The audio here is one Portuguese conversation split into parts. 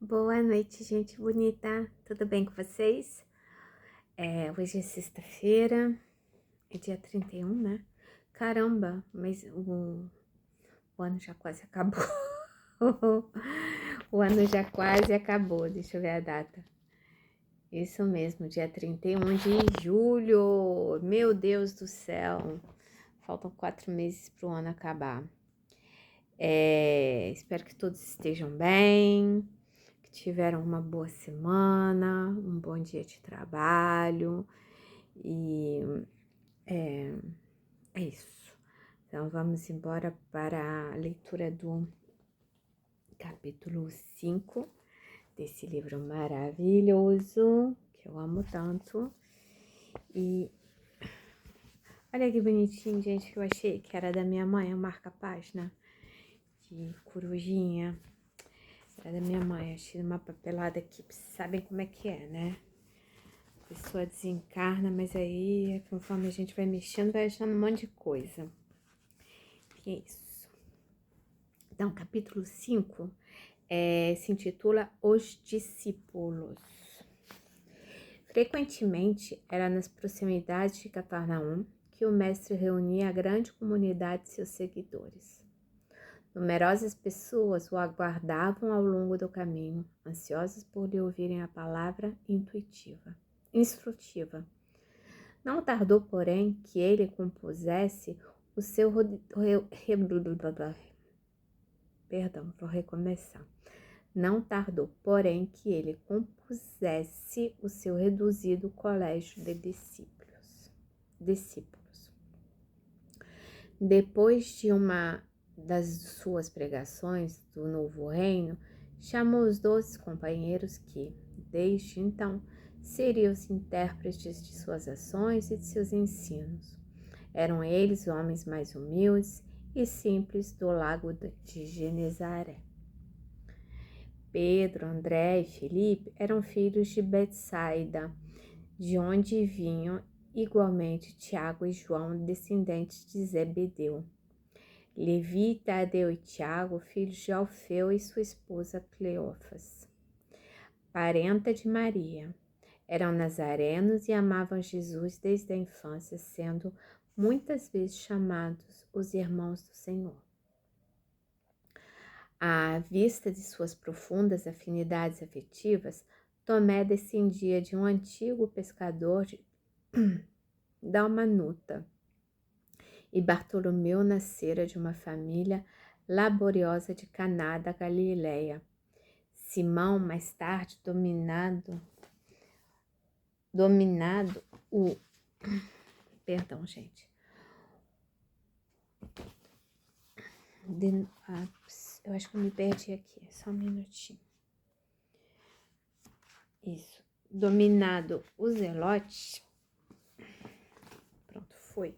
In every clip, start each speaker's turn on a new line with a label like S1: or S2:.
S1: Boa noite, gente bonita. Tudo bem com vocês? Hoje é sexta-feira, é dia 31, né? Caramba, mas o ano já quase acabou. O ano já quase acabou, deixa eu ver a data. Isso mesmo, dia 31 de julho. Meu Deus do céu. Faltam 4 meses para o ano acabar. Espero que todos estejam bem, que tiveram uma boa semana, um bom dia de trabalho e é isso. Então vamos embora para a leitura do capítulo 5 desse livro maravilhoso que eu amo tanto. E olha que bonitinho, gente, que eu achei que era da minha mãe, o marca-página de corujinha. Era da minha mãe, achei uma papelada aqui, vocês sabem como é que é, né? A pessoa desencarna, mas aí, conforme a gente vai mexendo, vai achando um monte de coisa. Que é isso. Então, capítulo 5 se intitula Os Discípulos. Frequentemente, era nas proximidades de Cafarnaum que o mestre reunia a grande comunidade de seus seguidores. Numerosas pessoas o aguardavam ao longo do caminho, ansiosas por lhe ouvirem a palavra instrutiva. Não tardou, porém, que ele compusesse o seu Perdão, vou recomeçar. Não tardou, porém, que ele compusesse o seu reduzido colégio de discípulos. Depois de uma das suas pregações do novo reino, chamou os 12 companheiros que, desde então, seriam os intérpretes de suas ações e de seus ensinos. Eram eles homens mais humildes e simples do lago de Genezaré. Pedro, André e Filipe eram filhos de Betsaida, de onde vinham igualmente Tiago e João, descendentes de Zebedeu. Levi, Tadeu e Tiago, filhos de Alfeu e sua esposa Cleófas, parenta de Maria. Eram nazarenos e amavam Jesus desde a infância, sendo muitas vezes chamados os irmãos do Senhor. À vista de suas profundas afinidades afetivas, Tomé descendia de um antigo pescador de Dalmanuta, e Bartolomeu nascera de uma família laboriosa de Caná da Galileia. Simão, mais tarde dominado o... Perdão, gente. Eu acho que eu me perdi aqui, só um minutinho. Isso. Dominado o Zelote. Pronto, foi.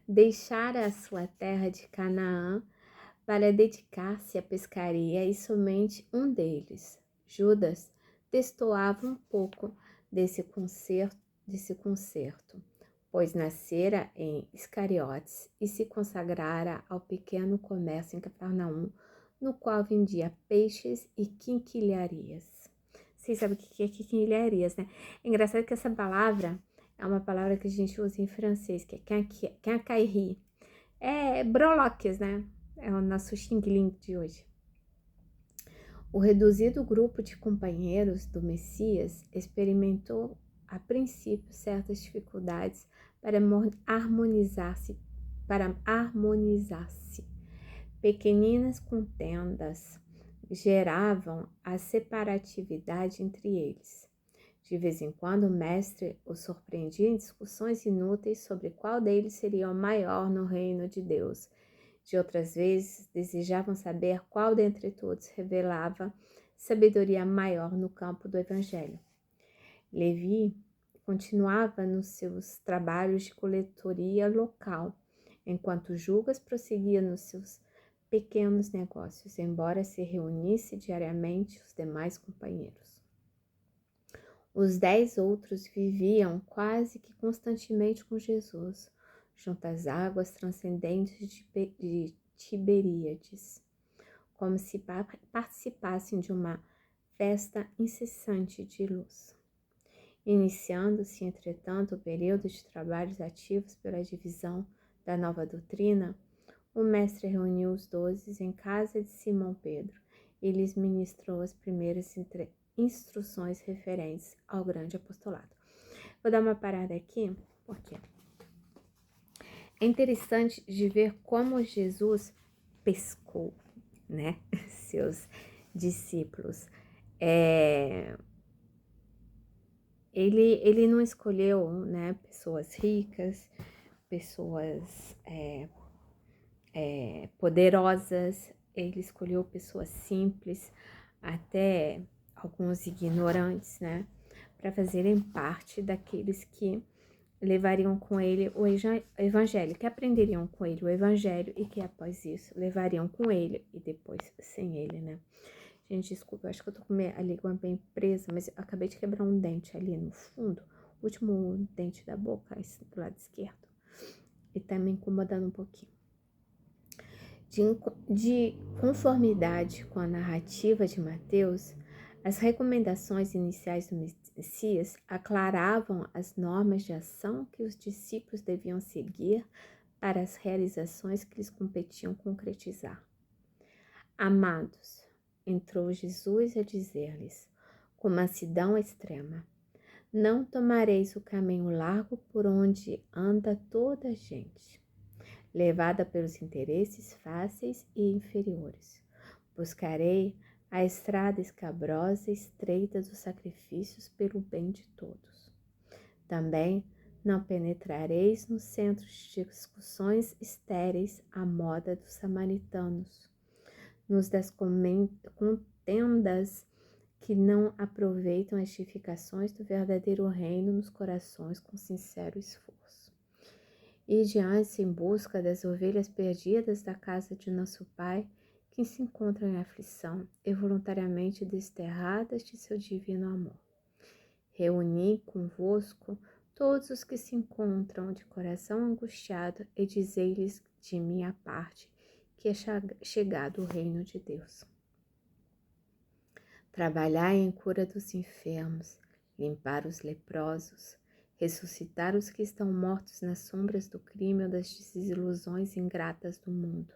S1: Deixara a sua terra de Canaã para dedicar-se à pescaria e somente um deles, Judas, destoava um pouco desse concerto, pois nascera em Iscariotes e se consagrara ao pequeno comércio em Cafarnaum, no qual vendia peixes e quinquilharias. Vocês sabem o que é quinquilharias, né? É engraçado que essa palavra é uma palavra que a gente usa em francês, que é quincaillerie. É broloques, né? É o nosso xing-ling de hoje. O reduzido grupo de companheiros do Messias experimentou, a princípio, certas dificuldades para harmonizar-se. Pequeninas contendas geravam a separatividade entre eles. De vez em quando, o mestre os surpreendia em discussões inúteis sobre qual deles seria o maior no reino de Deus. De outras vezes, desejavam saber qual dentre todos revelava sabedoria maior no campo do evangelho. Levi continuava nos seus trabalhos de coletoria local, enquanto Judas prosseguia nos seus pequenos negócios, embora se reunisse diariamente os demais companheiros. Os 10 outros viviam quase que constantemente com Jesus, junto às águas transcendentes de Tiberíades. como se participassem de uma festa incessante de luz. Iniciando-se, entretanto, o período de trabalhos ativos pela divisão da nova doutrina, o mestre reuniu os 12 em casa de Simão Pedro e lhes ministrou as primeiras instruções referentes ao grande apostolado. Vou dar uma parada aqui, porque é interessante de ver como Jesus pescou, né, seus discípulos. Ele não escolheu, né, pessoas ricas, pessoas poderosas, ele escolheu pessoas simples, até alguns ignorantes, né, para fazerem parte daqueles que levariam com ele o evangelho, que aprenderiam com ele o evangelho e que após isso levariam com ele e depois sem ele, né. Gente, desculpa, eu acho que eu tô com a língua bem presa, mas eu acabei de quebrar um dente ali no fundo, o último dente da boca, esse do lado esquerdo, e tá me incomodando um pouquinho. De conformidade com a narrativa de Mateus, as recomendações iniciais do Messias aclaravam as normas de ação que os discípulos deviam seguir para as realizações que lhes competiam concretizar. Amados, entrou Jesus a dizer-lhes, com mansidão extrema, não tomareis o caminho largo por onde anda toda a gente, levada pelos interesses fáceis e inferiores. Buscarei a estrada escabrosa e estreita dos sacrifícios pelo bem de todos. Também não penetrareis nos centros de discussões estéreis à moda dos samaritanos, nos das contendas que não aproveitam as edificações do verdadeiro reino nos corações com sincero esforço. E diante em busca das ovelhas perdidas da casa de nosso Pai, que se encontram em aflição e voluntariamente desterradas de seu divino amor. Reuni convosco todos os que se encontram de coração angustiado e dizei-lhes de minha parte que é chegado o reino de Deus. Trabalhai em cura dos enfermos, limpar os leprosos, ressuscitar os que estão mortos nas sombras do crime ou das desilusões ingratas do mundo.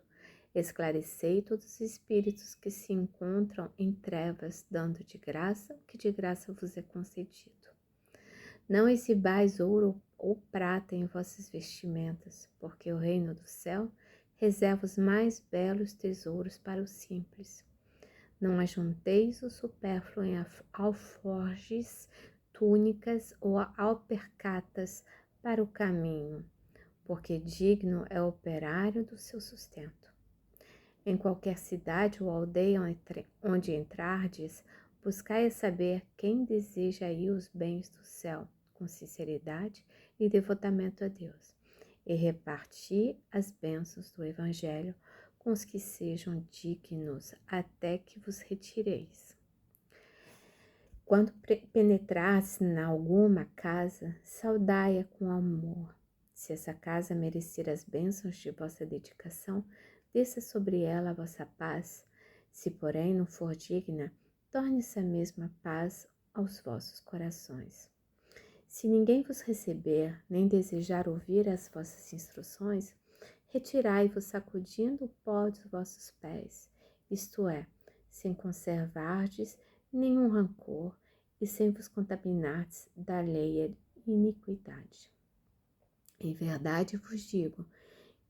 S1: Esclarecei todos os espíritos que se encontram em trevas, dando de graça o que de graça vos é concedido. Não exibais ouro ou prata em vossas vestimentas, porque o reino do céu reserva os mais belos tesouros para os simples. Não ajunteis o supérfluo em alforjes, túnicas ou alpercatas para o caminho, porque digno é o operário do seu sustento. Em qualquer cidade ou aldeia onde entrardes, buscai saber quem deseja aí os bens do céu, com sinceridade e devotamento a Deus, e reparti as bênçãos do Evangelho com os que sejam dignos, até que vos retireis. Quando penetrares em alguma casa, saudai-a com amor. Se essa casa merecer as bênçãos de vossa dedicação, desça sobre ela a vossa paz. Se, porém, não for digna, torne-se a mesma paz aos vossos corações. Se ninguém vos receber, nem desejar ouvir as vossas instruções, retirai-vos sacudindo o pó dos vossos pés, isto é, sem conservardes nenhum rancor e sem vos contaminardes da alheia iniquidade. Em verdade vos digo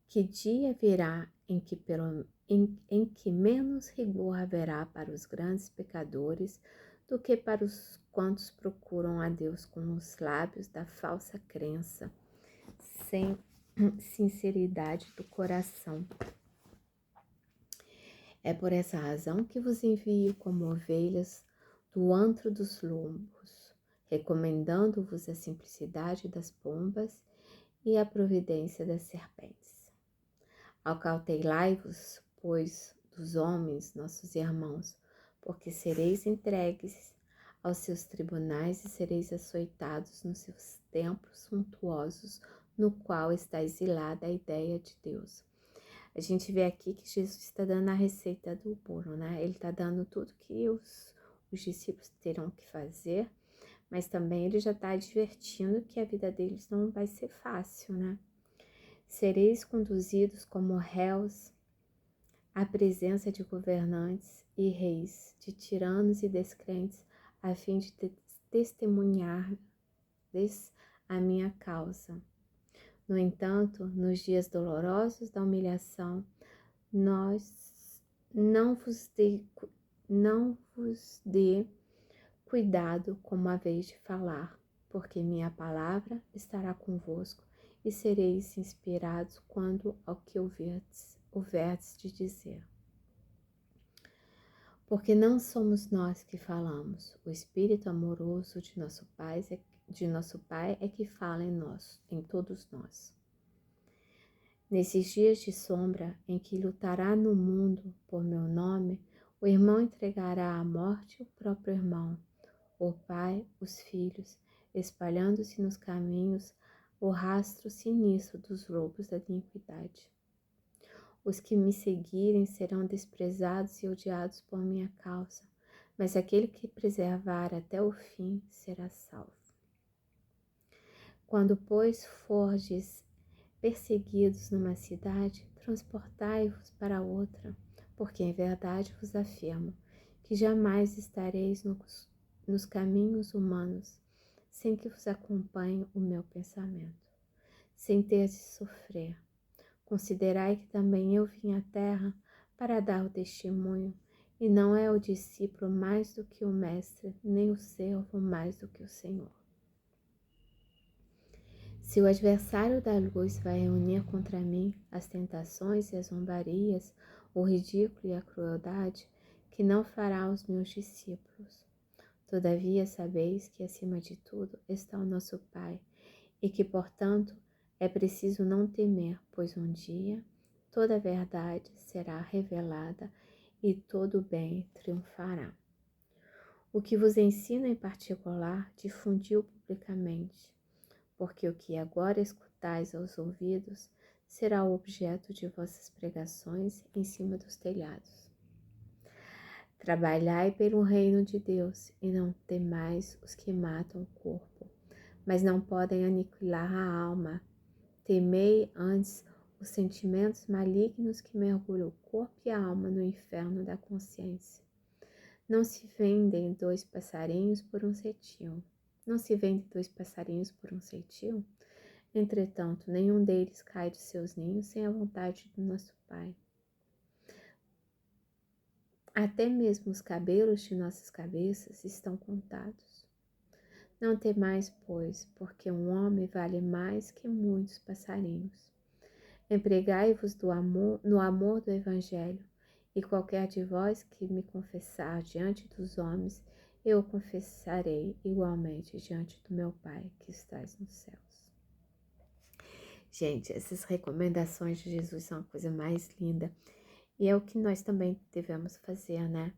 S1: que dia virá em que menos rigor haverá para os grandes pecadores do que para os quantos procuram a Deus com os lábios da falsa crença, sem sinceridade do coração. É por essa razão que vos envio como ovelhas do antro dos lombos, recomendando-vos a simplicidade das pombas e a providência das serpentes. Acautelai-vos, pois, dos homens, nossos irmãos, porque sereis entregues aos seus tribunais e sereis açoitados nos seus templos suntuosos, no qual está exilada a ideia de Deus. A gente vê aqui que Jesus está dando a receita do bolo, né? Ele está dando tudo que os discípulos terão que fazer, mas também ele já está advertindo que a vida deles não vai ser fácil, né? Sereis conduzidos como réus à presença de governantes e reis, de tiranos e descrentes, a fim de testemunhar-lhes a minha causa. No entanto, nos dias dolorosos da humilhação, nós não vos dê cuidado como haveis de falar, porque minha palavra estará convosco e sereis inspirados quando ao que houverdes de dizer. Porque não somos nós que falamos, o Espírito amoroso de nosso Pai é que fala em todos nós. Nesses dias de sombra em que lutará no mundo por meu nome, o irmão entregará à morte o próprio irmão, o pai os filhos, espalhando-se nos caminhos o rastro sinistro dos lobos da iniquidade. Os que me seguirem serão desprezados e odiados por minha causa, mas aquele que preservar até o fim será salvo. Quando, pois, fordes perseguidos numa cidade, transportai-vos para outra, porque em verdade vos afirmo que jamais estareis nos caminhos humanos sem que vos acompanhe o meu pensamento, sem ter de sofrer. Considerai que também eu vim à terra para dar o testemunho, e não é o discípulo mais do que o mestre, nem o servo mais do que o Senhor. Se o adversário da luz vai reunir contra mim as tentações e as zombarias, o ridículo e a crueldade, que não fará os meus discípulos. Todavia sabeis que acima de tudo está o nosso Pai, e que, portanto, é preciso não temer, pois um dia toda a verdade será revelada e todo o bem triunfará. O que vos ensino em particular, difundiu publicamente, porque o que agora escutais aos ouvidos será o objeto de vossas pregações em cima dos telhados. Trabalhai pelo reino de Deus e não temais os que matam o corpo, mas não podem aniquilar a alma. Temei antes os sentimentos malignos que mergulham o corpo e a alma no inferno da consciência. Não se vendem 2 passarinhos por um cetil. Não se vende 2 passarinhos por um cetil? Entretanto, nenhum deles cai dos seus ninhos sem a vontade do nosso Pai. Até mesmo os cabelos de nossas cabeças estão contados. Não temais, pois, porque um homem vale mais que muitos passarinhos. Empregai-vos no amor do Evangelho, e qualquer de vós que me confessar diante dos homens, eu o confessarei igualmente diante do meu Pai que estás nos céus. Gente, essas recomendações de Jesus são a coisa mais linda. E é o que nós também devemos fazer, né?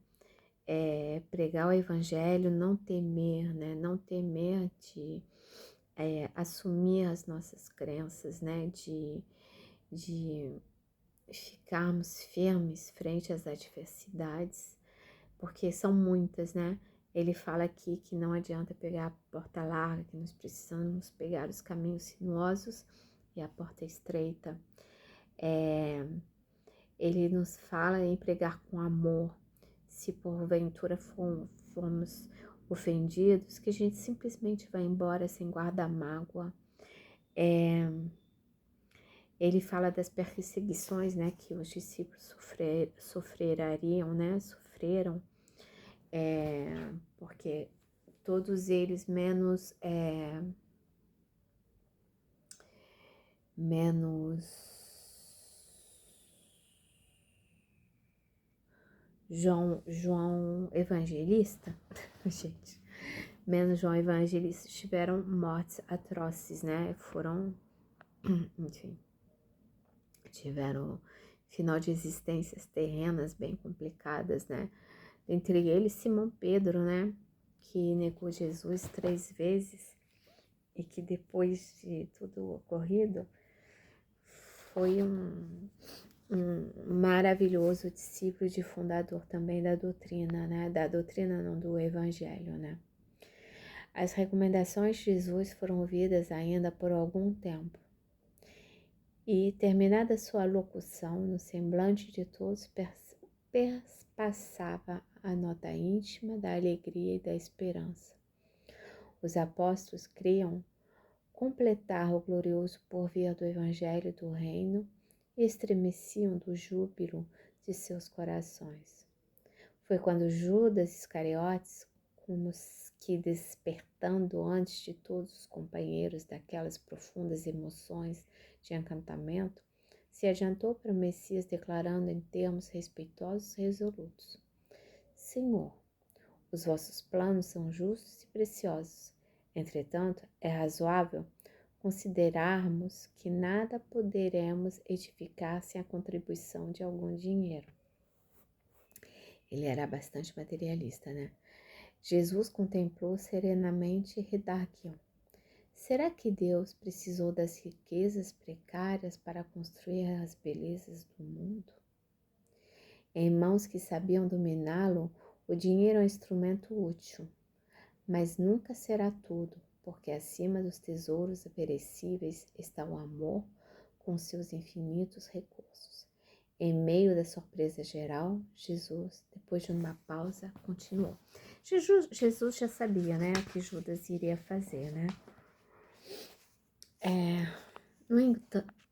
S1: Pregar o Evangelho, não temer, né? Não temer de assumir as nossas crenças, né? De ficarmos firmes frente às adversidades, porque são muitas, né? Ele fala aqui que não adianta pegar a porta larga, que nós precisamos pegar os caminhos sinuosos e a porta estreita. Ele nos fala em pregar com amor. Se porventura formos ofendidos, que a gente simplesmente vai embora sem guardar mágoa. Ele fala das perseguições, né, que os discípulos sofreram, né, porque todos eles, menos João Evangelista, gente, menos João Evangelista, tiveram mortes atroces, né, enfim, tiveram final de existências terrenas bem complicadas, né, entre eles Simão Pedro, né, que negou Jesus 3 vezes e que depois de tudo ocorrido foi um maravilhoso discípulo de fundador também da doutrina, né? Da doutrina não, do evangelho, né? As recomendações de Jesus foram ouvidas ainda por algum tempo. E, terminada sua locução, no semblante de todos perpassava a nota íntima da alegria e da esperança. Os apóstolos criam completar o glorioso porvir do Evangelho do Reino e estremeciam do júbilo de seus corações. Foi quando Judas Iscariotes, como que despertando antes de todos os companheiros daquelas profundas emoções de encantamento, se adiantou para o Messias declarando em termos respeitosos e resolutos: Senhor, os vossos planos são justos e preciosos. Entretanto, é razoável considerarmos que nada poderemos edificar sem a contribuição de algum dinheiro. Ele era bastante materialista, né? Jesus contemplou serenamente e redarguiu: será que Deus precisou das riquezas precárias para construir as belezas do mundo? Em mãos que sabiam dominá-lo, o dinheiro é um instrumento útil, mas nunca será tudo, porque acima dos tesouros perecíveis está o amor com seus infinitos recursos. Em meio da surpresa geral, Jesus, depois de uma pausa, continuou. Jesus já sabia, né, o que Judas iria fazer, né?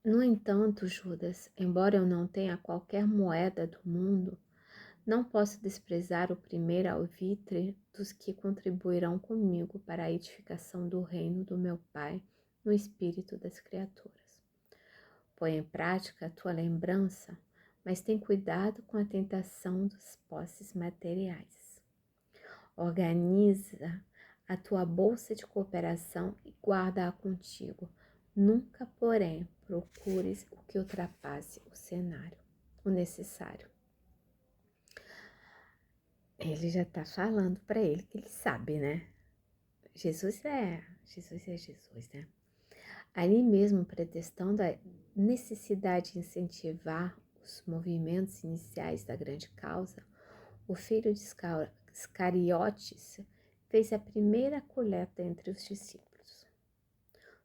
S1: No entanto, Judas, embora eu não tenha qualquer moeda do mundo, não posso desprezar o primeiro alvitre dos que contribuirão comigo para a edificação do reino do meu Pai no espírito das criaturas. Põe em prática a tua lembrança, mas tem cuidado com a tentação das posses materiais. Organiza a tua bolsa de cooperação e guarda-a contigo. Nunca, porém, procures o que ultrapasse o necessário. Ele já tá falando para ele que ele sabe, né? Jesus é Jesus, né? Ali mesmo, pretextando a necessidade de incentivar os movimentos iniciais da grande causa, o filho de Iscariotes fez a primeira coleta entre os discípulos.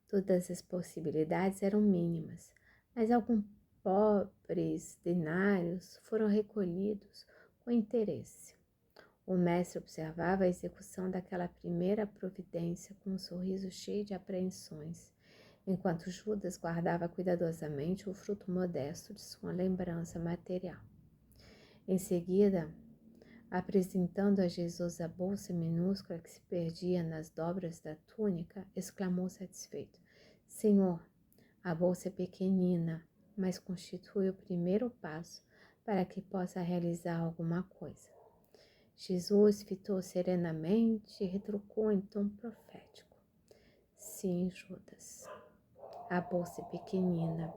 S1: Todas as possibilidades eram mínimas, mas alguns pobres denários foram recolhidos com interesse. O mestre observava a execução daquela primeira providência com um sorriso cheio de apreensões, enquanto Judas guardava cuidadosamente o fruto modesto de sua lembrança material. Em seguida, apresentando a Jesus a bolsa minúscula que se perdia nas dobras da túnica, exclamou satisfeito: Senhor, a bolsa é pequenina, mas constitui o primeiro passo para que possa realizar alguma coisa. Jesus fitou serenamente e retrucou em tom profético: Sim, Judas, a bolsa é pequenina.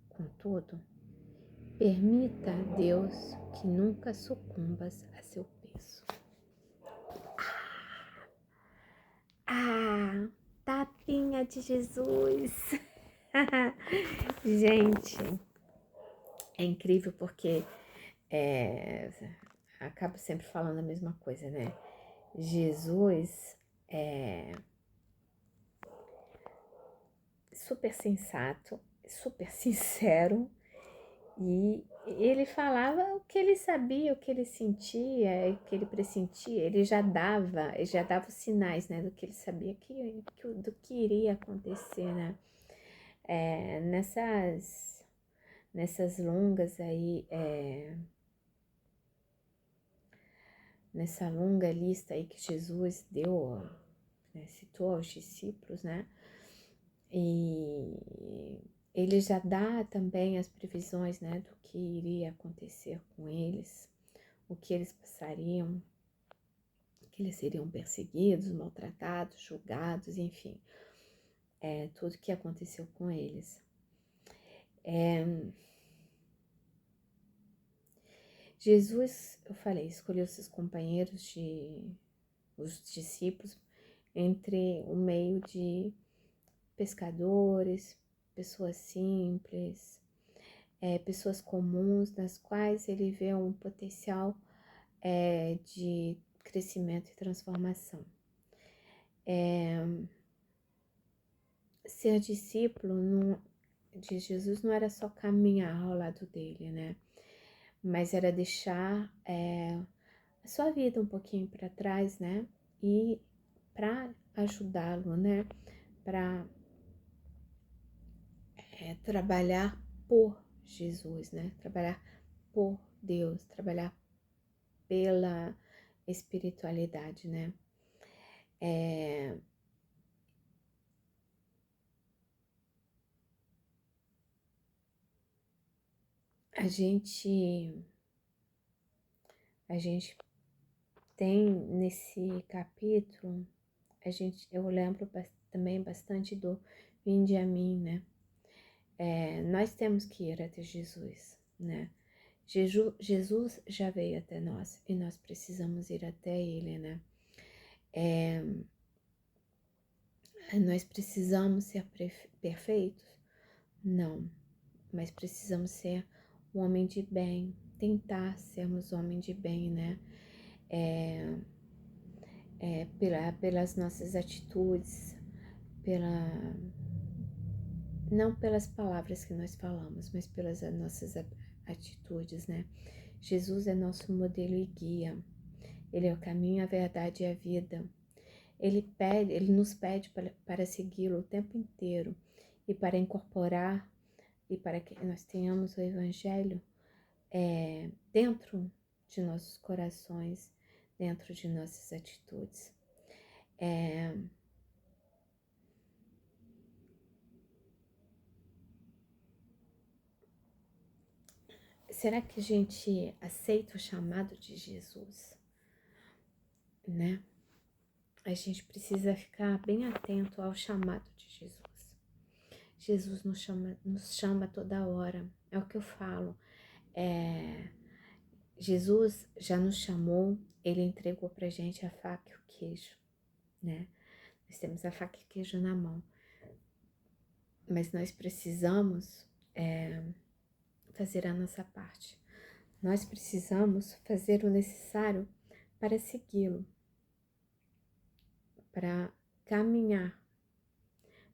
S1: Contudo, permita a Deus que nunca sucumbas a seu peso. Tapinha de Jesus! Gente, é incrível porque acabo sempre falando a mesma coisa, né? Jesus é super sensato, super sincero, e ele falava o que ele sabia, o que ele sentia, o que ele pressentia. Ele já dava os sinais, né, do que ele sabia do que iria acontecer, né? Nessas longas aí, nessa longa lista aí que Jesus deu, né, citou aos discípulos, né? E ele já dá também as previsões, né, do que iria acontecer com eles, o que eles passariam, que eles seriam perseguidos, maltratados, julgados, enfim, tudo que aconteceu com eles. Jesus, eu falei, escolheu seus companheiros, os discípulos, entre o meio de pescadores, pessoas simples, pessoas comuns nas quais ele vê um potencial de crescimento e transformação. Ser discípulo de Jesus não era só caminhar ao lado dele, né? Mas era deixar a sua vida um pouquinho para trás, né? E para ajudá-lo, né? Para trabalhar por Jesus, né? Trabalhar por Deus, trabalhar pela espiritualidade, né? A gente tem nesse capítulo, eu lembro também bastante do Vinde a mim, né? Nós temos que ir até Jesus, né? Jesus já veio até nós e nós precisamos ir até Ele, né? Nós precisamos ser perfeitos? Não, mas precisamos ser um homem de bem, tentar sermos homem de bem, né? Pelas nossas atitudes, não pelas palavras que nós falamos, mas pelas nossas atitudes, né? Jesus é nosso modelo e guia. Ele é o caminho, a verdade e a vida. Ele nos pede para segui-lo o tempo inteiro e para incorporar e para que nós tenhamos o Evangelho dentro de nossos corações, dentro de nossas atitudes. Será que a gente aceita o chamado de Jesus, né? A gente precisa ficar bem atento ao chamado de Jesus. Jesus nos chama toda hora, é o que eu falo. Jesus já nos chamou, ele entregou pra gente a faca e o queijo, né? Nós temos a faca e o queijo na mão, mas nós precisamos fazer a nossa parte. Nós precisamos fazer o necessário para segui-lo, para caminhar,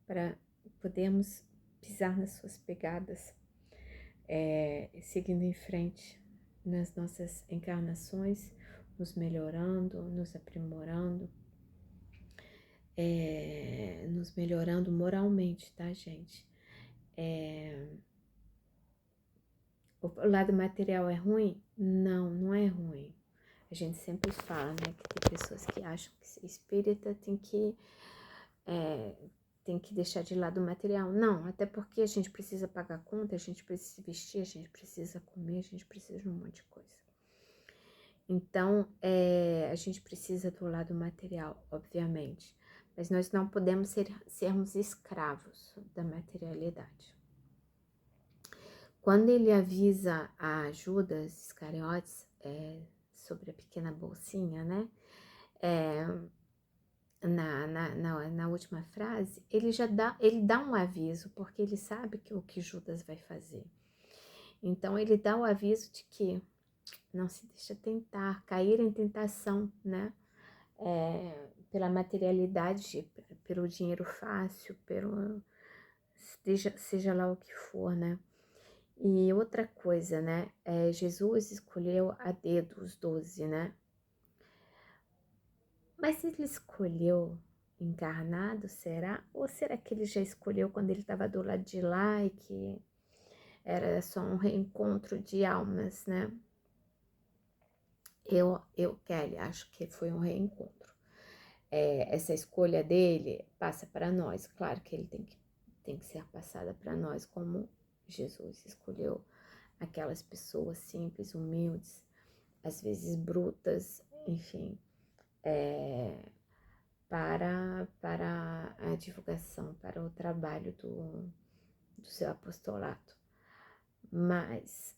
S1: para podermos pisar nas suas pegadas, seguindo em frente nas nossas encarnações, nos melhorando, nos aprimorando, nos melhorando moralmente, tá, gente? O lado material é ruim? Não, não é ruim. A gente sempre fala, né, que tem pessoas que acham que ser espírita tem que deixar de lado o material. Não, até porque a gente precisa pagar conta, a gente precisa se vestir, a gente precisa comer, a gente precisa de um monte de coisa. Então, a gente precisa do lado material, obviamente, mas nós não podemos sermos escravos da materialidade. Quando ele avisa a Judas Iscariotes sobre a pequena bolsinha, né? Na última frase, ele dá um aviso, porque ele sabe o que Judas vai fazer. Então, ele dá o aviso de que não se deixa tentar, cair em tentação, né? Pela materialidade, pelo dinheiro fácil, seja lá o que for, né? E outra coisa, né? Jesus escolheu a dedo os 12, né? Mas ele escolheu encarnado, será? Ou será que ele já escolheu quando ele estava do lado de lá e que era só um reencontro de almas, né? Kelly, acho que foi um reencontro. Essa escolha dele passa para nós. Claro que ele tem que ser passada para nós, como Jesus escolheu aquelas pessoas simples, humildes, às vezes brutas, enfim, para a divulgação, para o trabalho do seu apostolado. Mas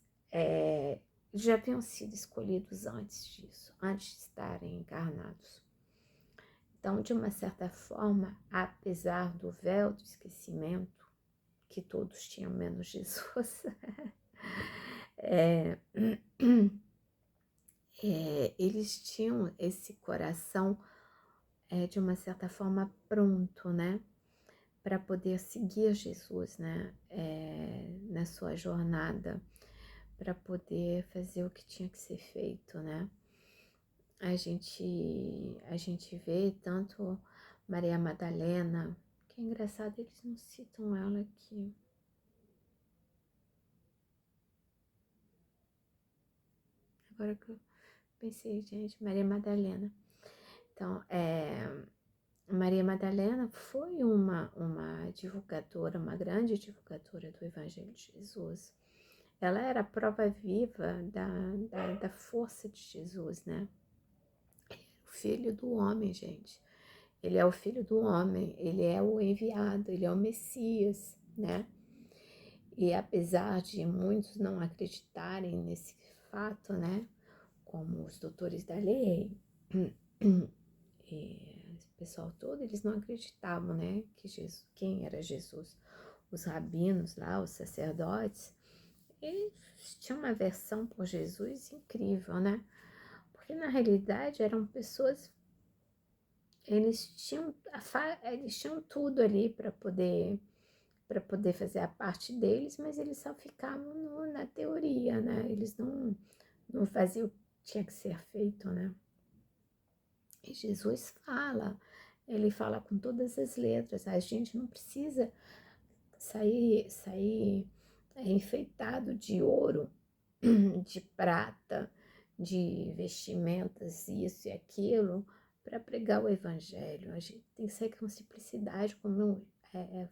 S1: já haviam sido escolhidos antes disso, antes de estarem encarnados. Então, de uma certa forma, apesar do véu do esquecimento, que todos tinham menos Jesus, É, eles tinham esse coração, de uma certa forma, pronto, né? Para poder seguir Jesus, né? Na sua jornada, para poder fazer o que tinha que ser feito, né? A gente vê tanto Maria Madalena, que é engraçado, eles não citam ela aqui. Agora que eu pensei, gente, Maria Madalena. Então, Maria Madalena foi uma divulgadora, uma grande divulgadora do Evangelho de Jesus. Ela era a prova viva da força de Jesus, né? O filho do homem, gente. Ele é o filho do homem, ele é o enviado, ele é o Messias, né? E apesar de muitos não acreditarem nesse fato, né? Como os doutores da lei, e esse pessoal todo, eles não acreditavam, né? Que Jesus, quem era Jesus? Os rabinos lá, os sacerdotes, eles tinham uma versão por Jesus incrível, né? Porque na realidade eram pessoas, eles tinham tudo ali para poder fazer a parte deles, mas eles só ficavam na teoria, né? Eles não faziam o que tinha que ser feito, né? E Jesus fala, ele fala com todas as letras, a gente não precisa sair enfeitado de ouro, de prata, de vestimentas, isso e aquilo, para pregar o evangelho. A gente tem que sair com simplicidade, como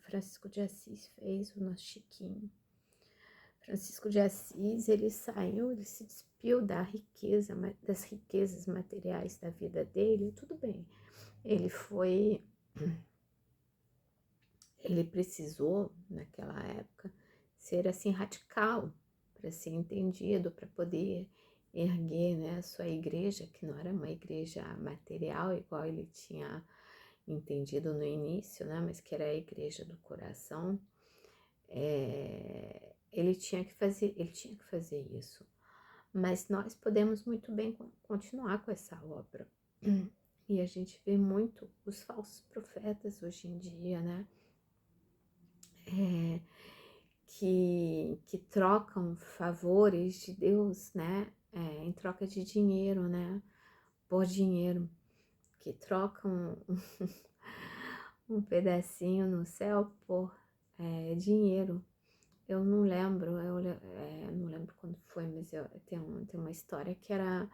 S1: Francisco de Assis fez, o nosso Chiquinho. Francisco de Assis, ele saiu, ele se despiu das riquezas materiais da vida dele, tudo bem. Ele precisou, naquela época, ser assim radical, para ser entendido, para poder erguer, né, a sua igreja, que não era uma igreja material, igual ele tinha entendido no início, né, mas que era a igreja do coração. Ele tinha que fazer isso. Mas nós podemos muito bem continuar com essa obra. E a gente vê muito os falsos profetas hoje em dia, né? Que trocam favores de Deus, né? Em troca de dinheiro, né? Por dinheiro. Que trocam um pedacinho no céu por dinheiro. Eu não lembro, não lembro quando foi, mas tem uma história que era...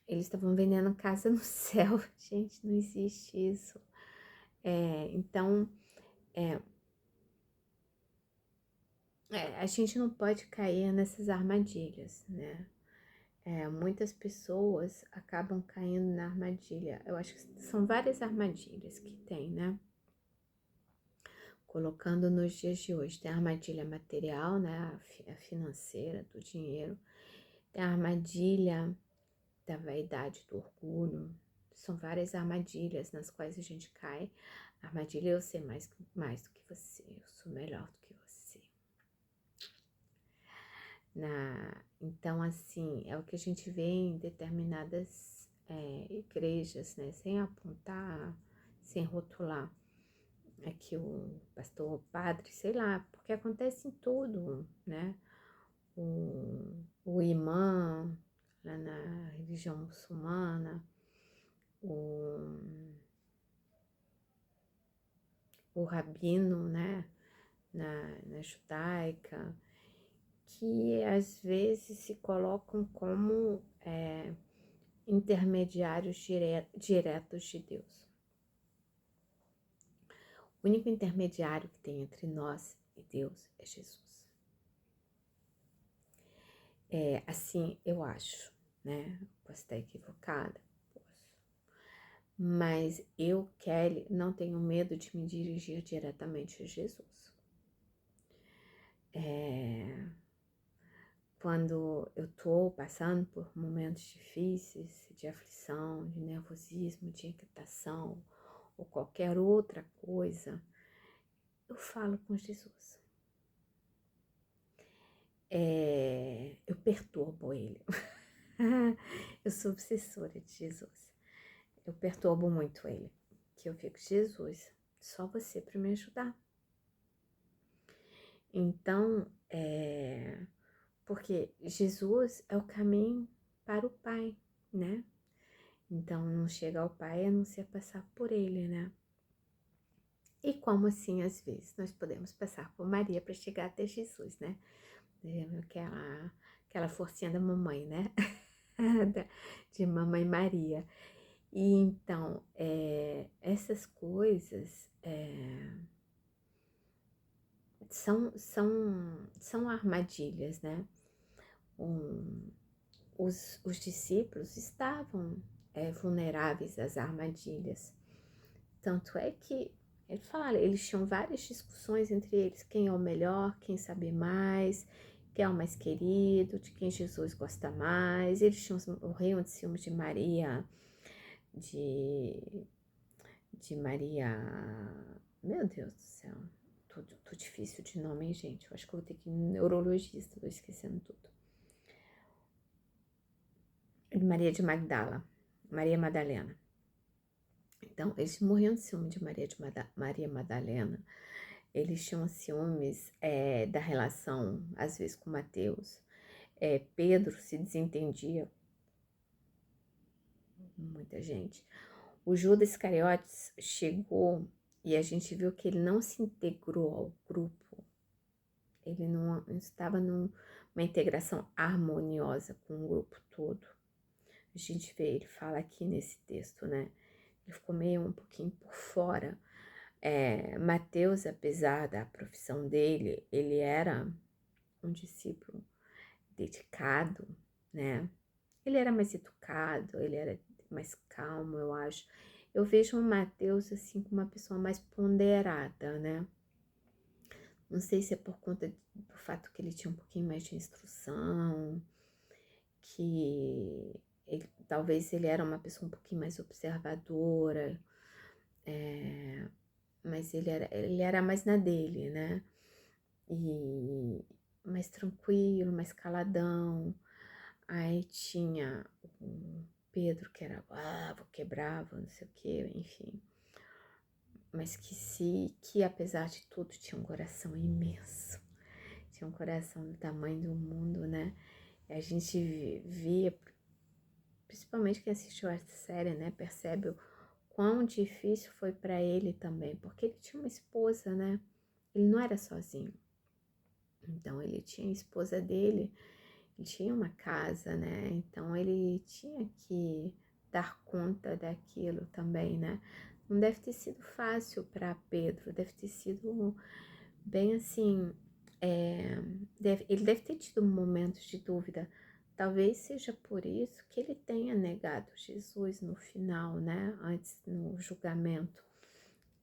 S1: Eles estavam vendendo casa no céu. Gente, não existe isso. Então, a gente não pode cair nessas armadilhas, né? Muitas pessoas acabam caindo na armadilha. Eu acho que são várias armadilhas que tem, né? Colocando nos dias de hoje. Tem a armadilha material, né? A financeira, do dinheiro. Tem a armadilha da vaidade, do orgulho. São várias armadilhas nas quais a gente cai. A armadilha é eu ser mais do que você, eu sou melhor do que você. Então, assim, é o que a gente vê em determinadas igrejas, né? Sem apontar, sem rotular. Aqui o pastor, o padre, sei lá, porque acontece em tudo, né? O imã, lá na religião muçulmana, o rabino, né? Na judaica, que às vezes se colocam como intermediários diretos de Deus. O único intermediário que tem entre nós e Deus é Jesus. Assim eu acho, né? Posso estar equivocada, posso. Mas eu, Kelly, não tenho medo de me dirigir diretamente a Jesus. Quando eu estou passando por momentos difíceis, de aflição, de nervosismo, de inquietação, ou qualquer outra coisa, eu falo com Jesus. eu perturbo ele. Eu sou obsessora de Jesus. Eu perturbo muito ele. Que eu fico, Jesus, só você para me ajudar. Então, porque Jesus é o caminho para o Pai, né? Então, não chega ao Pai a não ser passar por ele, né? E como assim, às vezes, nós podemos passar por Maria para chegar até Jesus, né? Aquela forcinha da mamãe, né? De Mamãe Maria. E então, essas coisas são armadilhas, né? Os discípulos estavam vulneráveis às armadilhas. Tanto é que ele fala, eles tinham várias discussões entre eles, quem é o melhor, quem sabe mais, quem é o mais querido, de quem Jesus gosta mais. Eles morriam de ciúmes de Maria, de Maria, meu Deus do céu, tô difícil de nome, hein, gente? Eu acho que eu vou ter que ir no neurologista, tô esquecendo tudo. Maria de Magdala, Maria Madalena. Então, eles morriam de ciúme de Maria Madalena. Eles tinham ciúmes da relação, às vezes, com Mateus. Pedro se desentendia com muita gente. O Judas Iscariotes chegou e a gente viu que ele não se integrou ao grupo. Ele não estava numa integração harmoniosa com o grupo todo. A gente vê, ele fala aqui nesse texto, né? Ele ficou meio um pouquinho por fora. Mateus, apesar da profissão dele, ele era um discípulo dedicado, né? Ele era mais educado, ele era mais calmo, eu acho. Eu vejo o Mateus, assim, como uma pessoa mais ponderada, né? Não sei se é por conta do fato que ele tinha um pouquinho mais de instrução, que talvez ele era uma pessoa um pouquinho mais observadora, mas ele era mais na dele, né? E mais tranquilo, mais caladão. Aí tinha o Pedro, que era quebrava, não sei o que, enfim. Mas que apesar de tudo tinha um coração imenso. Tinha um coração do tamanho do mundo, né? E a gente via, principalmente quem assistiu essa série, né? Percebe o quão difícil foi para ele também, porque ele tinha uma esposa, né? Ele não era sozinho. Então ele tinha a esposa dele, ele tinha uma casa, né? Então ele tinha que dar conta daquilo também, né? Não deve ter sido fácil para Pedro, deve ter sido bem assim. Ele deve ter tido momentos de dúvida. Talvez seja por isso que ele tenha negado Jesus no final, né? Antes, no julgamento,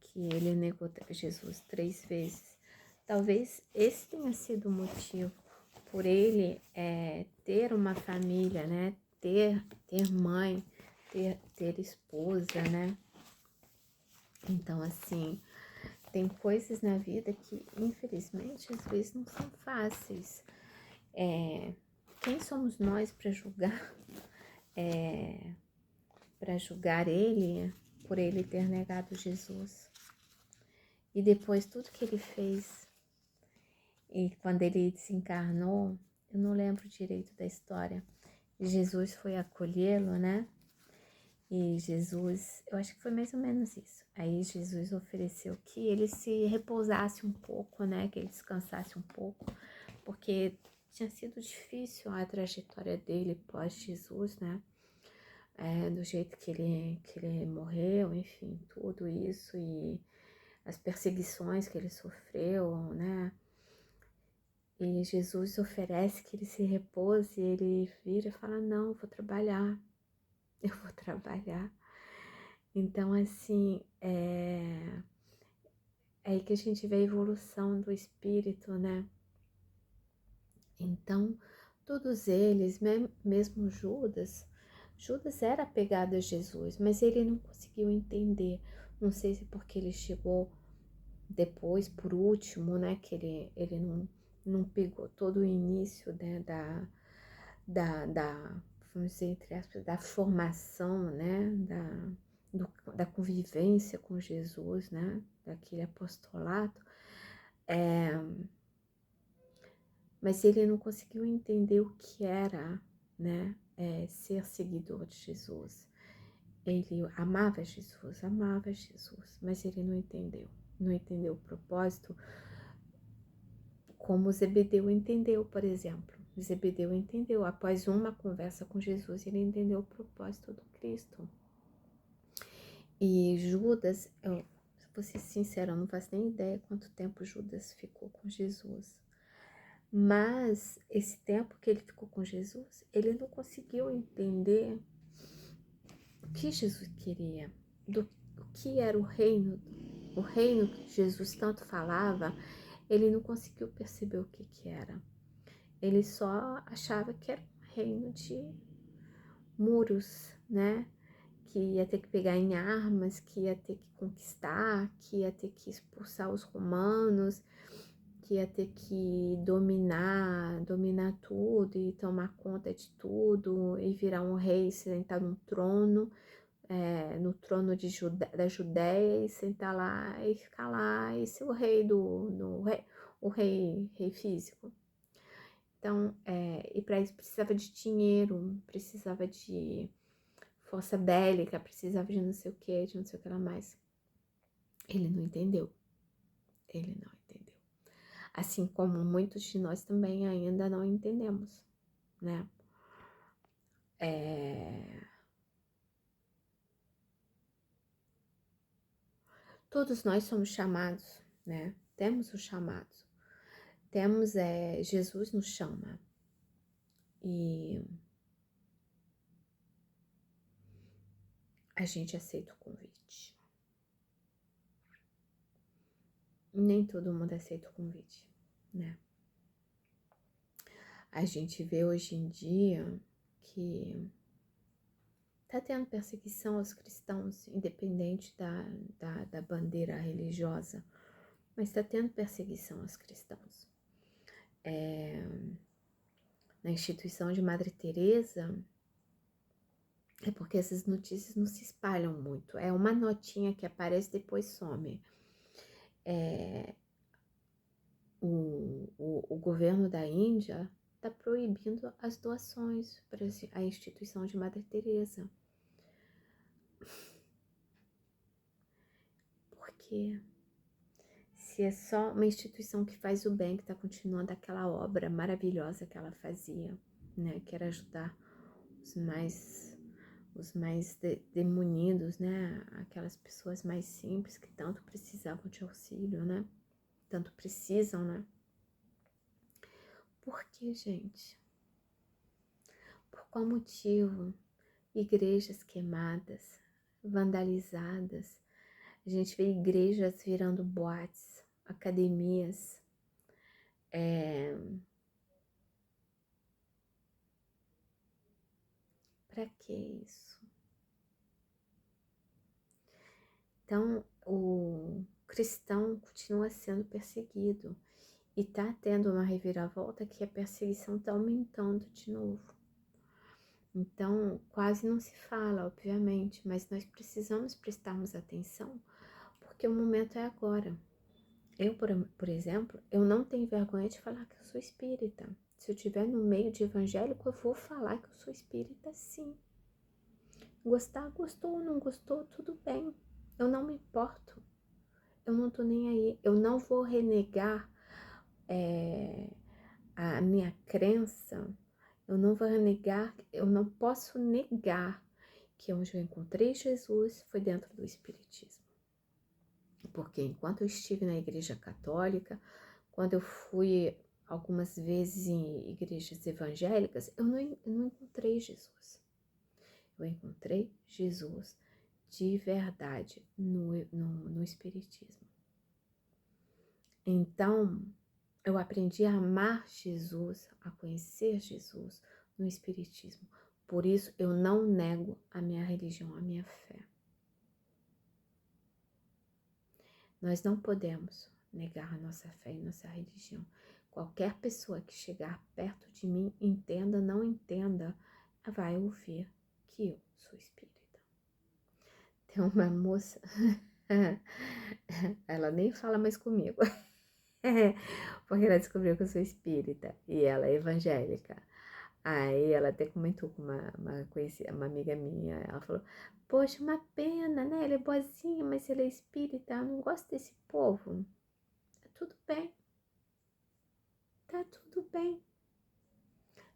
S1: que ele negou Jesus 3 vezes. Talvez esse tenha sido o motivo por ele ter uma família, né? Ter mãe, ter esposa, né? Então, assim, tem coisas na vida que, infelizmente, às vezes não são fáceis. Quem somos nós para julgar? Para julgar ele por ele ter negado Jesus. E depois tudo que ele fez. E quando ele desencarnou, eu não lembro direito da história. Jesus foi acolhê-lo, né? E Jesus, eu acho que foi mais ou menos isso. Aí Jesus ofereceu que ele se repousasse um pouco, né? Que ele descansasse um pouco, porque tinha sido difícil a trajetória dele pós-Jesus, né? Do jeito que ele morreu, enfim, tudo isso e as perseguições que ele sofreu, né? E Jesus oferece que ele se repouse e ele vira e fala, não, eu vou trabalhar. Então, assim, aí que a gente vê a evolução do espírito, né? Então, todos eles, mesmo Judas era apegado a Jesus, mas ele não conseguiu entender. Não sei se porque ele chegou depois, por último, né? Que ele não pegou todo o início, né, da, vamos dizer, entre aspas, da formação, né, da convivência com Jesus, né, daquele apostolado, mas ele não conseguiu entender o que era, né, ser seguidor de Jesus. Ele amava Jesus, mas ele não entendeu o propósito, como Zebedeu entendeu, por exemplo. Zebedeu entendeu, após uma conversa com Jesus, ele entendeu o propósito do Cristo. E Judas, vou ser sincera, eu não faço nem ideia quanto tempo Judas ficou com Jesus. Mas esse tempo que ele ficou com Jesus, ele não conseguiu entender o que Jesus queria, o que era o reino que Jesus tanto falava. Ele não conseguiu perceber o que era. Ele só achava que era um reino de muros, né? Que ia ter que pegar em armas, que ia ter que conquistar, que ia ter que expulsar os romanos, que ia ter que dominar tudo e tomar conta de tudo e virar um rei, sentar num trono, no trono da Judéia, e sentar lá e ficar lá e ser o rei o rei físico. Então, e para isso precisava de dinheiro, precisava de força bélica, precisava de não sei o que, de não sei o que lá mais. Ele não entendeu. Assim como muitos de nós também ainda não entendemos, né? Todos nós somos chamados, né? Temos o chamado. Temos, Jesus nos chama. E a gente aceita o convite. Nem todo mundo aceita o convite, né? A gente vê hoje em dia que tá tendo perseguição aos cristãos, independente da bandeira religiosa, mas tá tendo perseguição aos cristãos. Na instituição de Madre Teresa, é porque essas notícias não se espalham muito. É uma notinha que aparece e depois some. O governo da Índia está proibindo as doações para a instituição de Madre Teresa. Porque se é só uma instituição que faz o bem, que está continuando aquela obra maravilhosa que ela fazia, né, que era ajudar os mais demunidos, né, aquelas pessoas mais simples que tanto precisavam de auxílio, né, tanto precisam, né. Por que, gente? Por qual motivo? Igrejas queimadas, vandalizadas. A gente vê igrejas virando boates, academias. Para que isso? Então, o cristão continua sendo perseguido e tá tendo uma reviravolta que a perseguição está aumentando de novo. Então, quase não se fala, obviamente, mas nós precisamos prestarmos atenção, porque o momento é agora. Eu, por exemplo, eu não tenho vergonha de falar que eu sou espírita. Se eu estiver no meio de evangélico, eu vou falar que eu sou espírita, sim. Gostar, gostou, não gostou, tudo bem. Eu não me importo. Eu não tô nem aí. Eu não vou renegar a minha crença. Eu não vou renegar, eu não posso negar que onde eu encontrei Jesus foi dentro do Espiritismo. Porque enquanto eu estive na Igreja Católica, quando eu fui algumas vezes em igrejas evangélicas, eu não encontrei Jesus. Eu encontrei Jesus de verdade no Espiritismo. Então, eu aprendi a amar Jesus, a conhecer Jesus no Espiritismo. Por isso, eu não nego a minha religião, a minha fé. Nós não podemos negar a nossa fé e nossa religião. Qualquer pessoa que chegar perto de mim, entenda, não entenda, vai ouvir que eu sou espírita. Tem uma moça, ela nem fala mais comigo, porque ela descobriu que eu sou espírita e ela é evangélica. Aí ela até comentou com uma amiga minha, ela falou, poxa, uma pena, né? Ele é boazinho, mas ele é espírita, eu não gosto desse povo. Tá tudo bem, tá tudo bem.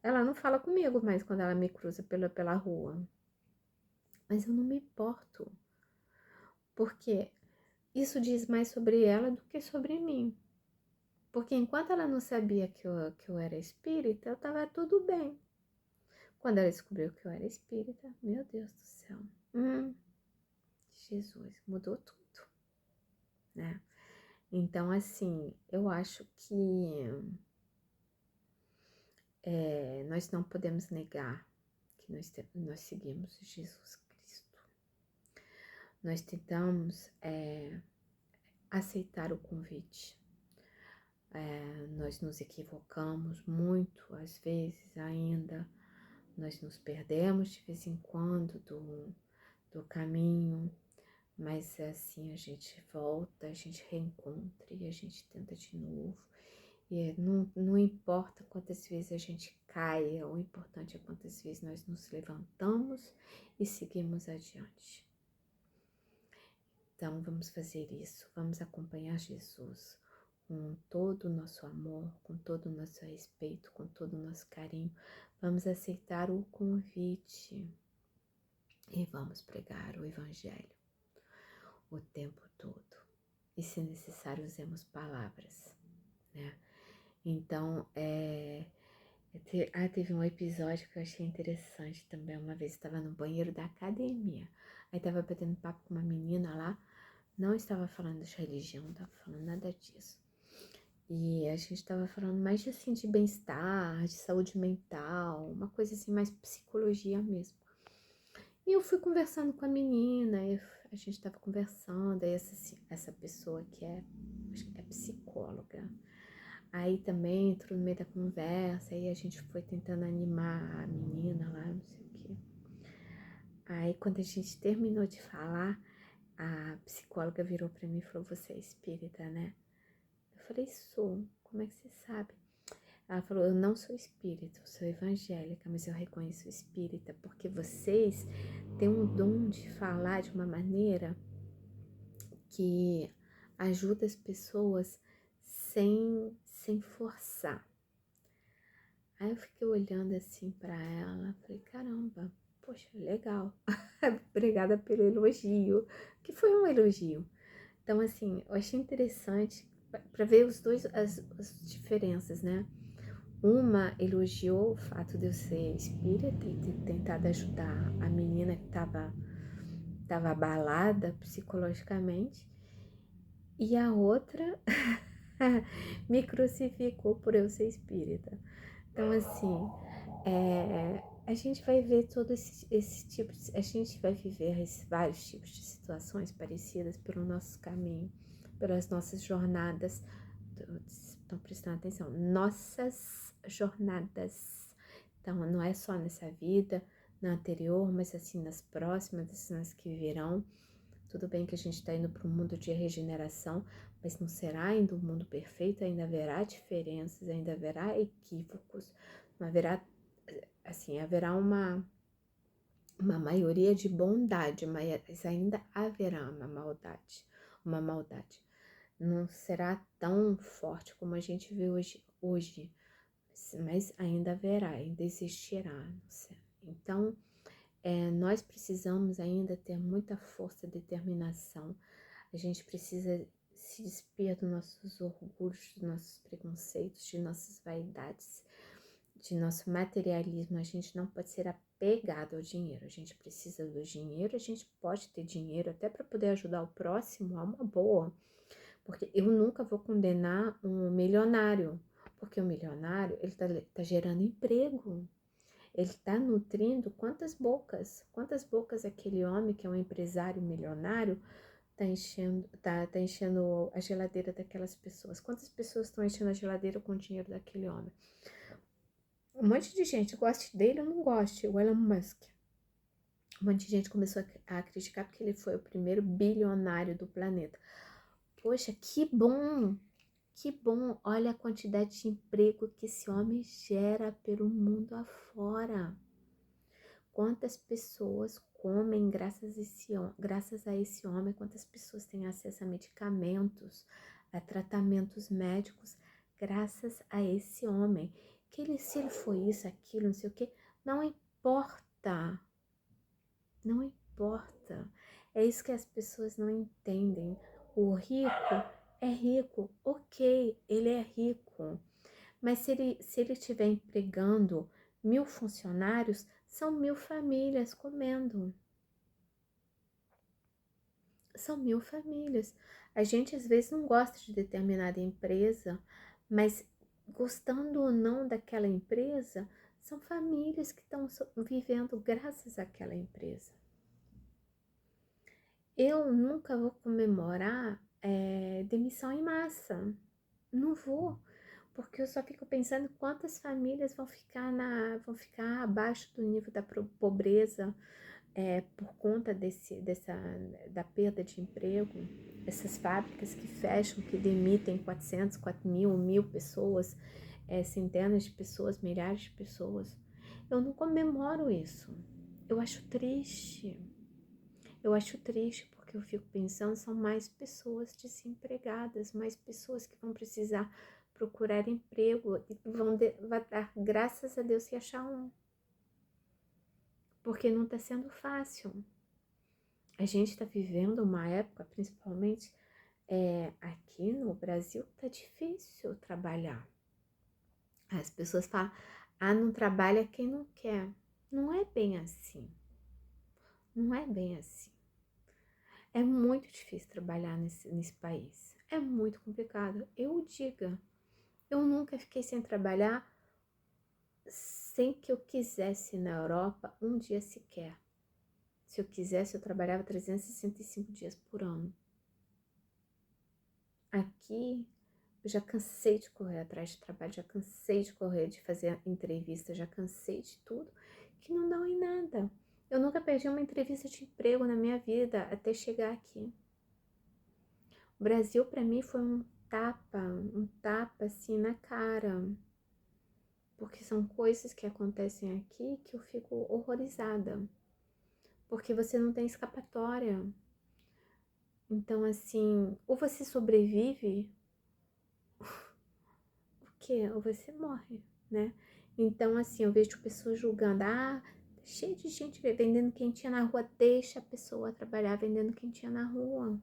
S1: Ela não fala comigo mais quando ela me cruza pela rua. Mas eu não me importo, porque isso diz mais sobre ela do que sobre mim. Porque enquanto ela não sabia que eu era espírita, eu tava tudo bem. Quando ela descobriu que eu era espírita, meu Deus do céu. Jesus, mudou tudo, né? Então, assim, eu acho que nós não podemos negar que nós seguimos Jesus Cristo. Nós tentamos aceitar o convite. Nós nos equivocamos muito, às vezes ainda. Nós nos perdemos de vez em quando do caminho. Mas assim, a gente volta, a gente reencontra e a gente tenta de novo. E não importa quantas vezes a gente caia, o importante é quantas vezes nós nos levantamos e seguimos adiante. Então vamos fazer isso, vamos acompanhar Jesus com todo o nosso amor, com todo o nosso respeito, com todo o nosso carinho. Vamos aceitar o convite e vamos pregar o Evangelho o tempo todo. E se necessário, usemos palavras, né? Então, teve um episódio que eu achei interessante também. Uma vez eu estava no banheiro da academia, aí estava batendo papo com uma menina lá, não estava falando de religião, não estava falando nada disso. E a gente estava falando mais assim de bem-estar, de saúde mental, uma coisa assim, mais psicologia mesmo. E eu fui conversando com a menina, a gente estava conversando, aí essa pessoa acho que é psicóloga, aí também entrou no meio da conversa, aí a gente foi tentando animar a menina lá, não sei o quê. Aí quando a gente terminou de falar, a psicóloga virou pra mim e falou, você é espírita, né? Eu falei, sou, como é que você sabe? Ela falou, eu não sou espírita, eu sou evangélica, mas eu reconheço espírita, porque vocês têm um dom de falar de uma maneira que ajuda as pessoas sem forçar. Aí eu fiquei olhando assim pra ela, falei, caramba, poxa, legal. Obrigada pelo elogio, que foi um elogio. Então, assim, eu achei interessante para ver as diferenças, né? Uma elogiou o fato de eu ser espírita e ter tentado ajudar a menina que estava abalada psicologicamente, e a outra me crucificou por eu ser espírita. Então, assim, a gente vai ver todo esse tipo a gente vai viver vários tipos de situações parecidas pelo nosso caminho, pelas nossas jornadas. Estão prestando atenção, nossas jornadas. Então, não é só nessa vida, na anterior, mas assim nas próximas, assim, nas que virão. Tudo bem que a gente está indo para um mundo de regeneração, mas não será ainda um mundo perfeito, ainda haverá diferenças, ainda haverá equívocos, não haverá, assim, haverá uma maioria de bondade, mas ainda haverá uma maldade. Não será tão forte como a gente vê hoje, mas ainda haverá, ainda existirá. Então, nós precisamos ainda ter muita força e determinação. A gente precisa se despir dos nossos orgulhos, dos nossos preconceitos, de nossas vaidades, de nosso materialismo. A gente não pode ser apegado ao dinheiro. A gente precisa do dinheiro, a gente pode ter dinheiro até para poder ajudar o próximo, a uma boa. Porque eu nunca vou condenar um milionário, porque o milionário, ele tá gerando emprego. Ele está nutrindo quantas bocas aquele homem que é um empresário milionário tá enchendo a geladeira daquelas pessoas? Quantas pessoas estão enchendo a geladeira com o dinheiro daquele homem? Um monte de gente goste dele ou não goste, o Elon Musk. Um monte de gente começou a criticar porque ele foi o primeiro bilionário do planeta. Poxa, que bom! Que bom! Olha a quantidade de emprego que esse homem gera pelo mundo afora. Quantas pessoas comem graças a esse homem? Quantas pessoas têm acesso a medicamentos, a tratamentos médicos, graças a esse homem? Se ele foi isso, aquilo, não sei o que, não importa. Não importa. É isso que as pessoas não entendem. O rico é rico, ok, ele é rico. Mas se ele estiver empregando 1.000 funcionários, são 1.000 famílias comendo. São 1.000 famílias. A gente às vezes não gosta de determinada empresa, mas gostando ou não daquela empresa, são famílias que estão vivendo graças àquela empresa. Eu nunca vou comemorar demissão em massa. Não vou, porque eu só fico pensando quantas famílias vão ficar abaixo do nível da pobreza por conta da perda de emprego. Essas fábricas que fecham, que demitem 400, 4.000, 1.000 pessoas, centenas de pessoas, milhares de pessoas. Eu não comemoro isso. Eu acho triste. Eu acho triste porque eu fico pensando, são mais pessoas desempregadas, mais pessoas que vão precisar procurar emprego e vai dar graças a Deus se achar um. Porque não está sendo fácil. A gente está vivendo uma época, principalmente aqui no Brasil, tá difícil trabalhar. As pessoas falam, não trabalha quem não quer. Não é bem assim. Não é bem assim. É muito difícil trabalhar nesse país. É muito complicado. Eu nunca fiquei sem trabalhar sem que eu quisesse na Europa um dia sequer. Se eu quisesse, eu trabalhava 365 dias por ano. Aqui, eu já cansei de correr atrás de trabalho, já cansei de correr, de fazer entrevista, já cansei de tudo, que não dá em nada. Eu nunca perdi uma entrevista de emprego na minha vida até chegar aqui. O Brasil, para mim, foi um tapa assim na cara. Porque são coisas que acontecem aqui que eu fico horrorizada. Porque você não tem escapatória. Então, assim, ou você sobrevive, o quê? Ou você morre, né? Então, assim, eu vejo pessoas julgando, cheio de gente vendendo quentinha na rua, deixa a pessoa trabalhar vendendo quentinha na rua.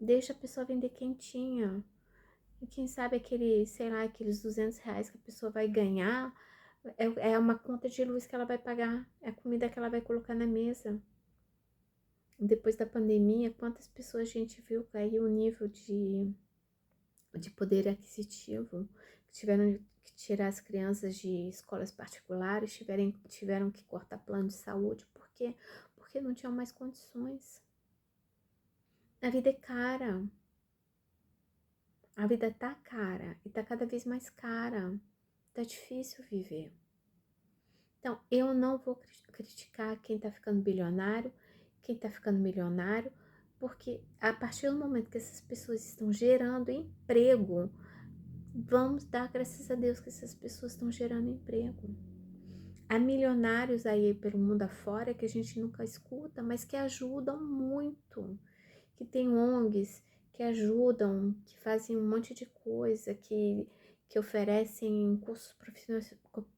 S1: Deixa a pessoa vender quentinha. E quem sabe aqueles 200 reais que a pessoa vai ganhar, é uma conta de luz que ela vai pagar, é a comida que ela vai colocar na mesa. Depois da pandemia, quantas pessoas a gente viu cair o nível de poder aquisitivo, que tiveram que tirar as crianças de escolas particulares, tiveram que cortar plano de saúde, por quê? Porque não tinham mais condições. A vida é cara. A vida tá cara e tá cada vez mais cara. Tá difícil viver. Então, eu não vou criticar quem tá ficando bilionário, quem tá ficando milionário, porque a partir do momento que essas pessoas estão gerando emprego, vamos dar graças a Deus que essas pessoas estão gerando emprego. Há milionários aí pelo mundo afora que a gente nunca escuta, mas que ajudam muito, que tem ONGs que ajudam, que fazem um monte de coisa, que oferecem cursos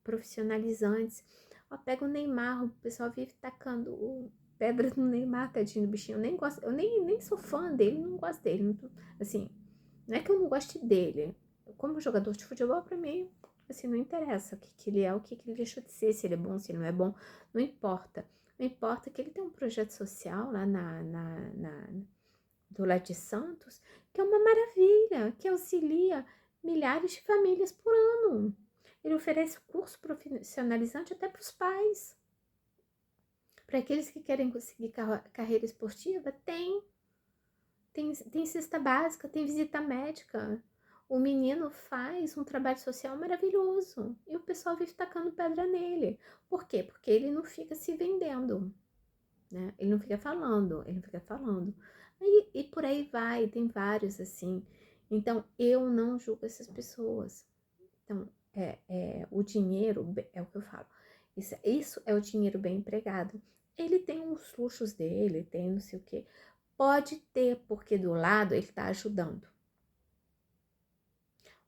S1: profissionalizantes. Ó, pega o Neymar, o pessoal vive tacando pedra no Neymar, tadinho do bichinho. Eu nem gosto, eu nem sou fã dele, não gosto dele. Não, assim, não é que eu não goste dele. Como jogador de futebol, pra mim, assim, não interessa o que ele é, o que ele deixou de ser, se ele é bom, se ele não é bom, não importa. Não importa que ele tem um projeto social lá do Lar de Santos, que é uma maravilha, que auxilia milhares de famílias por ano. Ele oferece curso profissionalizante até para os pais. Para aqueles que querem conseguir carreira esportiva, tem cesta básica, tem visita médica. O menino faz um trabalho social maravilhoso e o pessoal vive tacando pedra nele. Por quê? Porque ele não fica se vendendo, né? Ele não fica falando, ele não fica falando. E por aí vai, tem vários assim. Então, eu não julgo essas pessoas. Então, o dinheiro, é o que eu falo. Isso é o dinheiro bem empregado. Ele tem os luxos dele, tem não sei o quê. Pode ter, porque do lado ele está ajudando.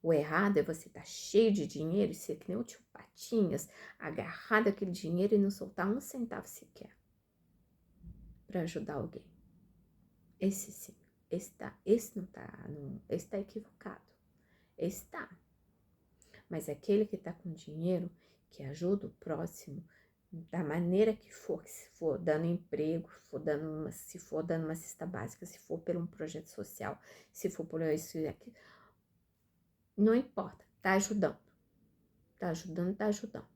S1: O errado é você estar cheio de dinheiro e ser que nem o tio Patinhas, agarrado aquele dinheiro e não soltar um centavo sequer para ajudar alguém. Esse sim, esse não tá, esse tá equivocado. Esse tá. Mas aquele que tá com dinheiro, que ajuda o próximo, da maneira que se for dando emprego, se for dando uma cesta básica, se for por um projeto social, se for por isso e aquilo, não importa, tá ajudando. Tá ajudando, tá ajudando.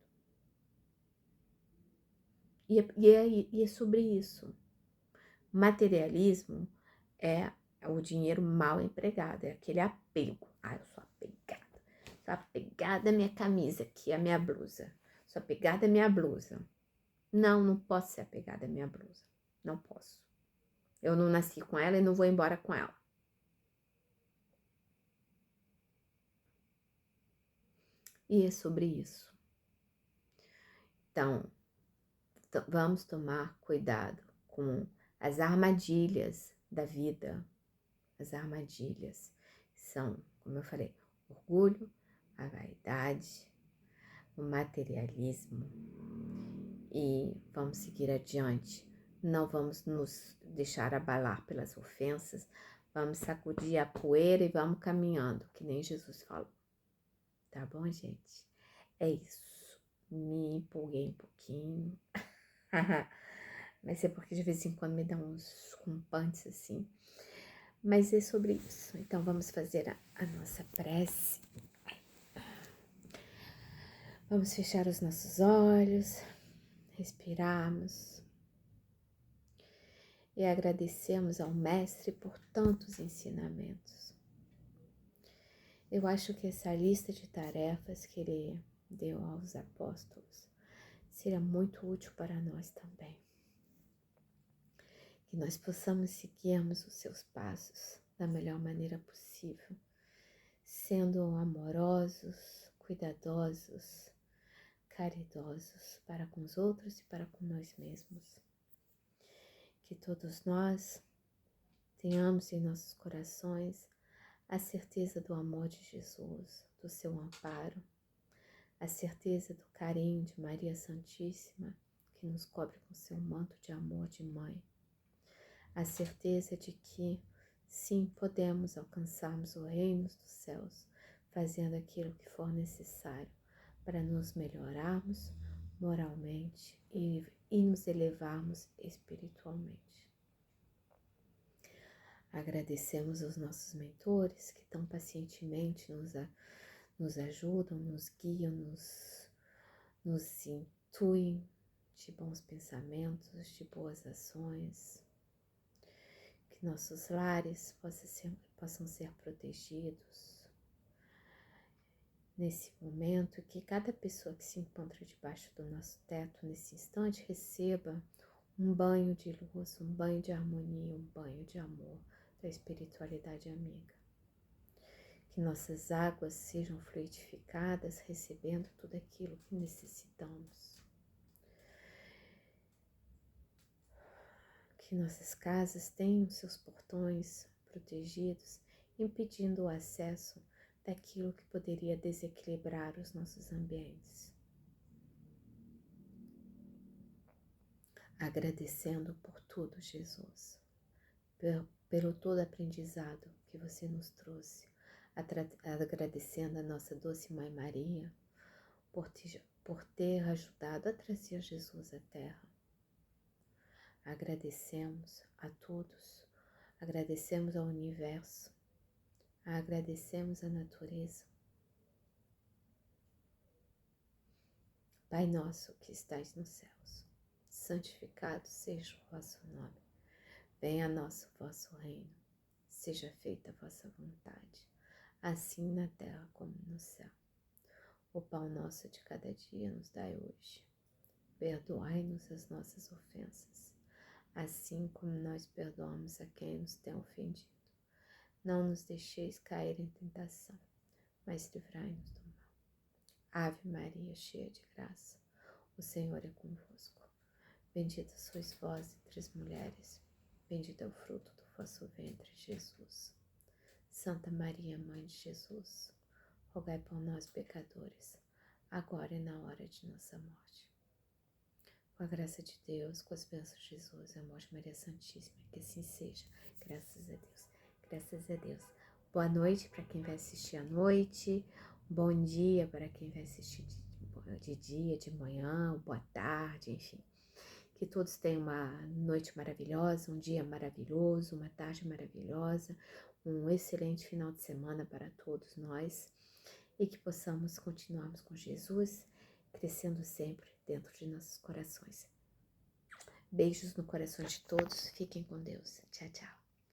S1: E é sobre isso. Materialismo é o dinheiro mal empregado, é aquele apego. Ah, eu sou apegada. Sou apegada à minha camisa aqui, à minha blusa. Sou apegada à minha blusa. Não posso ser apegada à minha blusa. Não posso. Eu não nasci com ela e não vou embora com ela. E é sobre isso. Então, vamos tomar cuidado com as armadilhas da vida. As armadilhas são, como eu falei, orgulho, a vaidade, o materialismo. E vamos seguir adiante. Não vamos nos deixar abalar pelas ofensas. Vamos sacudir a poeira e vamos caminhando, que nem Jesus falou. Tá bom, gente? É isso. Me empolguei um pouquinho. Mas é porque de vez em quando me dá uns rompantes assim. Mas é sobre isso. Então vamos fazer a nossa prece. Vamos fechar os nossos olhos, respirarmos e agradecemos ao Mestre por tantos ensinamentos. Eu acho que essa lista de tarefas que ele deu aos apóstolos será muito útil para nós também. Que nós possamos seguirmos os seus passos da melhor maneira possível, sendo amorosos, cuidadosos, caridosos para com os outros e para com nós mesmos. Que todos nós tenhamos em nossos corações a certeza do amor de Jesus, do seu amparo, a certeza do carinho de Maria Santíssima, que nos cobre com seu manto de amor de mãe, a certeza de que, sim, podemos alcançarmos o reino dos céus, fazendo aquilo que for necessário para nos melhorarmos moralmente e nos elevarmos espiritualmente. Agradecemos aos nossos mentores que tão pacientemente nos ajudam, nos guiam, nos intuem de bons pensamentos, de boas ações. Que nossos lares possam ser protegidos nesse momento, que cada pessoa que se encontra debaixo do nosso teto nesse instante receba um banho de luz, um banho de harmonia, um banho de amor da espiritualidade amiga. Que nossas águas sejam fluidificadas, recebendo tudo aquilo que necessitamos. Que nossas casas tenham seus portões protegidos, impedindo o acesso daquilo que poderia desequilibrar os nossos ambientes. Agradecendo por tudo, Jesus, pelo todo aprendizado que você nos trouxe, agradecendo a nossa doce Mãe Maria por ter ajudado a trazer Jesus à Terra. Agradecemos a todos, agradecemos ao universo, agradecemos a natureza. Pai nosso que estais nos céus, santificado seja o vosso nome. Venha a nós o vosso reino. Seja feita a vossa vontade, assim na terra como no céu. O pão nosso de cada dia nos dai hoje. Perdoai-nos as nossas ofensas, assim como nós perdoamos a quem nos tem ofendido. Não nos deixeis cair em tentação, mas livrai-nos do mal. Ave Maria, cheia de graça, o Senhor é convosco. Bendita sois vós entre as mulheres, bendito é o fruto do vosso ventre, Jesus. Santa Maria, Mãe de Jesus, rogai por nós, pecadores, agora e na hora de nossa morte. Com a graça de Deus, com as bênçãos de Jesus, a amor de Maria Santíssima, que assim seja. Graças a Deus, graças a Deus. Boa noite para quem vai assistir à noite, bom dia para quem vai assistir de dia, de manhã, boa tarde, enfim. Que todos tenham uma noite maravilhosa, um dia maravilhoso, uma tarde maravilhosa, um excelente final de semana para todos nós e que possamos continuarmos com Jesus, crescendo sempre dentro de nossos corações. Beijos no coração de todos, fiquem com Deus. Tchau, tchau.